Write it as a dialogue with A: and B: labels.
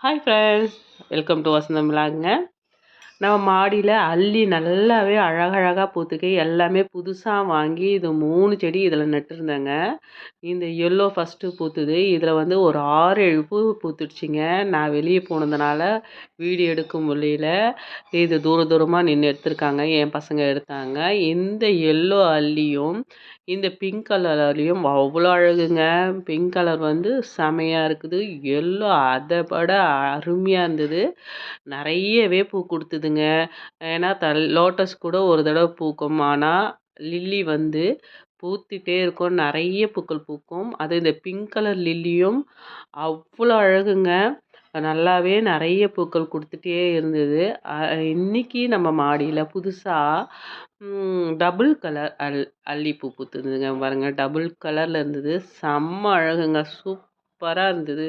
A: Hi friends, welcome to வசந்தம் விலாகுங்க. நம்ம மாடியில் அல்லி நல்லாவே அழகழகாக பூத்துக்கு எல்லாமே புதுசாக வாங்கி இது 3 செடி இதில் நட்டுருந்தேங்க. இந்த எல்லோ ஃபஸ்ட்டு பூத்துது. இதில் வந்து ஒரு 6-7 பூ பூத்துடுச்சிங்க. நான் வெளியே போனதுனால வீடியோ எடுக்க முடியல. இது தூரமாக நின்று எடுத்திருக்காங்க, என் பசங்க எடுத்தாங்க. இந்த எல்லோ அல்லியும் இந்த பிங்க் கலர் அல்லியும் அவ்வளோ அழகுங்க. பிங்க் கலர் வந்து செமையாக இருக்குது, எல்லோ அதை விட அருமையாக இருந்தது. நிறையவே பூ கொடுத்ததுங்க. ஏன்னா லோட்டஸ் கூட ஒரு தடவை பூக்கும், ஆனால் லில்லி வந்து பூத்துட்டே இருக்கும், நிறைய பூக்கள் பூக்கும். அது இந்த பிங்க் கலர் லில்லியும் அவ்வளோ அழகுங்க. நல்லாவே நிறைய பூக்கள் கொடுத்துட்டே இருந்தது. இன்னைக்கு நம்ம மாடியில் புதுசாக டபுள் கலர் அல்லிப்பூ பூத்துதுங்க பாருங்க. டபுள் கலரில் இருந்தது, செம்ம அழகுங்க, சூப்பராக இருந்தது.